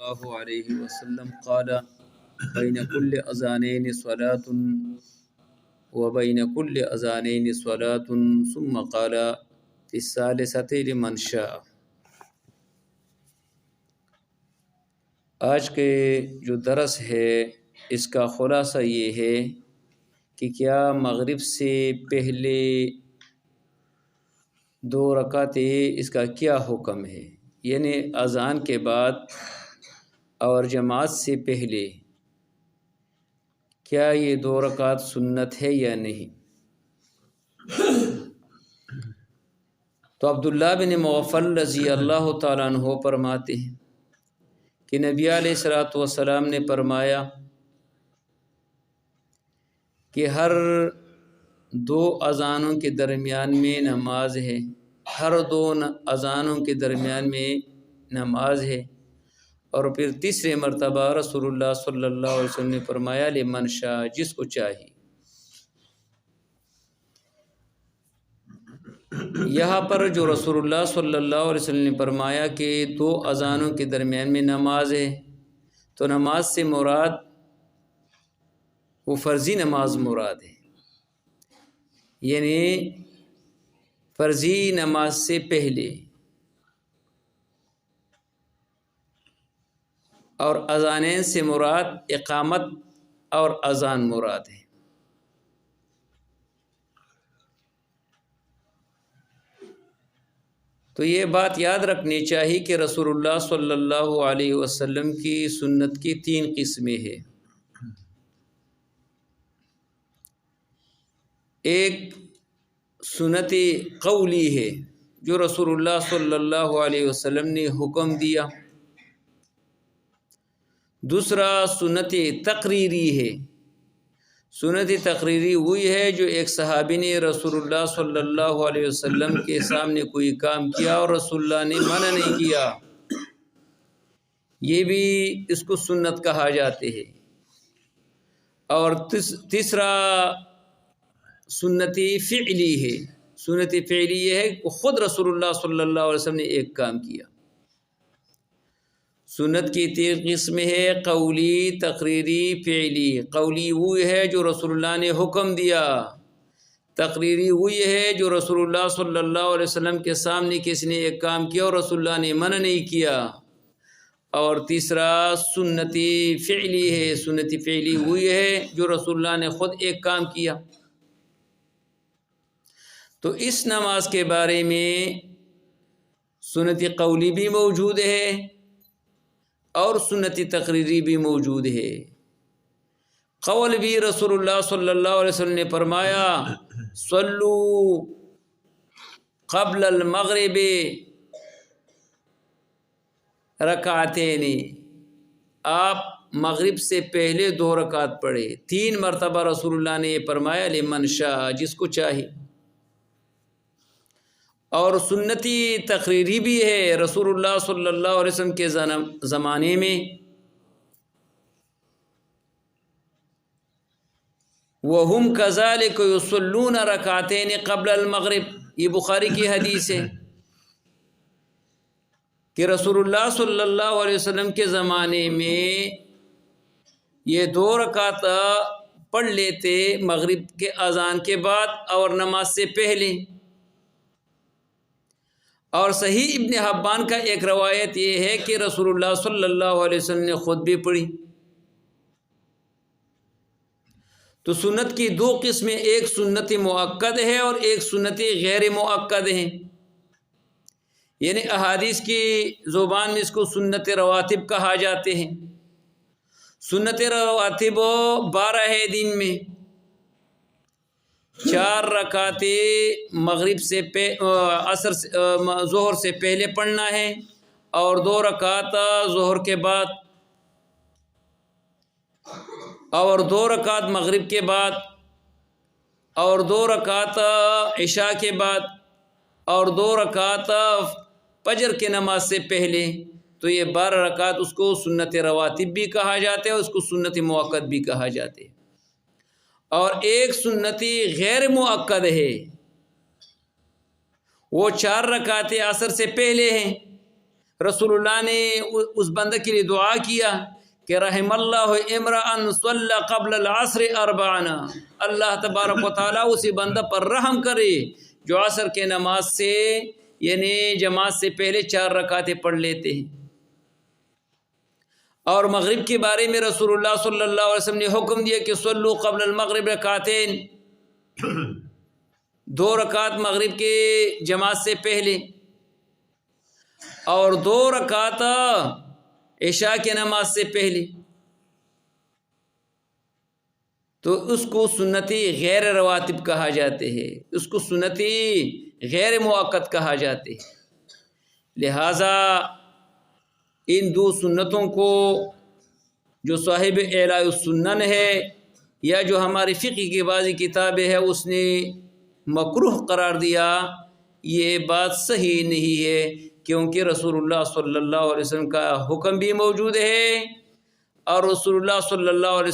الله عليه وسلم قال بين كل أذانين صلاة وبين كل أذانين صلاة ثم قال في الثالثة لمن شاء. آج کے جو درس ہے اس کا خلاصہ یہ ہے کہ کیا مغرب سے پہلے 2 رکعتیں اس کا کیا حکم ہے، یعنی اذان کے بعد اور جماعت سے پہلے کیا یہ 2 رکعت سنت ہے یا نہیں. تو عبداللہ بن مغفل رضی اللہ تعالیٰ عنہ فرماتے ہیں کہ نبی علیہ السلام نے فرمایا کہ ہر 2 اذانوں کے درمیان میں نماز ہے، ہر 2 اذانوں کے درمیان میں نماز ہے. اور پھر تیسرے مرتبہ رسول اللہ صلی اللہ علیہ وسلم نے فرمایا لمن شاء، جس کو چاہیے. یہاں پر جو رسول اللہ صلی اللہ علیہ وسلم نے فرمایا کہ 2 اذانوں کے درمیان میں نماز ہے، تو نماز سے مراد وہ فرضی نماز مراد ہے، یعنی فرضی نماز سے پہلے. اور اذانین سے مراد اقامت اور اذان مراد ہے. تو یہ بات یاد رکھنی چاہیے کہ رسول اللہ صلی اللہ علیہ وسلم کی سنت کی 3 قسمیں ہیں. ایک سنت قولی ہے جو رسول اللہ صلی اللہ علیہ وسلم نے حکم دیا. دوسرا سنت تقریری ہے. سنت تقریری وہی ہے جو ایک صحابی نے رسول اللہ صلی اللہ علیہ وسلم کے سامنے کوئی کام کیا اور رسول اللہ نے منع نہیں کیا، یہ بھی اس کو سنت کہا جاتے ہیں. اور تیسرا سنت فعلی ہے. سنت فعلی یہ ہے کہ خود رسول اللہ صلی اللہ علیہ وسلم نے ایک کام کیا. سنت کی 3 قسمیں ہے: قولی، تقریری، فعلی. قولی وہی ہے جو رسول اللہ نے حکم دیا، تقریری وہی ہے جو رسول اللہ صلی اللہ علیہ وسلم کے سامنے کسی نے ایک کام کیا اور رسول اللہ نے منع نہیں کیا. اور تیسرا سنتی فعلی ہے. سنتی فعلی وہی ہے جو رسول اللہ نے خود ایک کام کیا. تو اس نماز کے بارے میں سنت قولی بھی موجود ہے اور سنت تقریری بھی موجود ہے. قول بھی رسول اللہ صلی اللہ علیہ وسلم نے فرمایا صلو قبل المغرب رکعتین، آپ مغرب سے پہلے 2 رکعت پڑھے. 3 مرتبہ رسول اللہ نے فرمایا لمن شاء، جس کو چاہے. اور سنتی تقریری بھی ہے. رسول اللہ صلی اللہ علیہ وسلم کے زمانے میں وَهُمْ كَذَلِكَ يُصَلُّونَ رَكَعَتَيْنِ قَبْلَ الْمَغْرِبِ، یہ بخاری کی حدیث ہے کہ رسول اللہ صلی اللہ علیہ وسلم کے زمانے میں یہ 2 رکعت پڑھ لیتے مغرب کے اذان کے بعد اور نماز سے پہلے. اور صحیح ابن حبان کا ایک روایت یہ ہے کہ رسول اللہ صلی اللہ علیہ وسلم نے خود بھی پڑھی. تو سنت کی 2 قسمیں، ایک سنت مؤکد ہے اور ایک سنت غیر مؤکد ہے. یعنی احادیث کی زبان میں اس کو سنت رواتب کہا جاتے ہیں. سنت رواتب 12 ہے دن میں. 4 رکعتیں مغرب سے ظہر سے پہلے پڑھنا ہے، اور 2 رکعت ظہر کے بعد، اور 2 رکعت مغرب کے بعد، اور 2 رکعت عشاء کے بعد، اور 2 رکعت فجر کے نماز سے پہلے. تو یہ 12 رکعت اس کو سنت رواتب بھی کہا جاتا ہے، اس کو سنت مؤکد بھی کہا جاتا ہے. اور ایک سنتی غیر مؤکد ہے، وہ 4 رکعتیں عصر سے پہلے ہیں. رسول اللہ نے اس بندہ کے لیے دعا کیا کہ رحم اللہ امرأ صلی قبل العصر اربعنا، اللہ تبارک و تعالیٰ اسی بندہ پر رحم کرے جو عصر کے نماز سے یعنی جماعت سے پہلے 4 رکعتیں پڑھ لیتے ہیں۔ اور مغرب کے بارے میں رسول اللہ صلی اللہ علیہ وسلم نے حکم دیا کہ صلو قبل المغرب رکعتین، 2 رکعت مغرب کے جماعت سے پہلے اور 2 رکعت عشاء کے نماز سے پہلے، تو اس کو سنتی غیر رواتب کہا جاتے ہیں، اس کو سنتی غیر مؤکد کہا جاتے ہیں۔ لہٰذا ان 2 سنتوں کو جو صاحب اعلاء السنن ہے یا جو ہماری فقہ کی بعضی کتابیں ہے اس نے مکروہ قرار دیا، یہ بات صحیح نہیں ہے، کیونکہ رسول اللہ صلی اللہ علیہ وسلم کا حکم بھی موجود ہے اور رسول اللہ صلی اللہ علیہ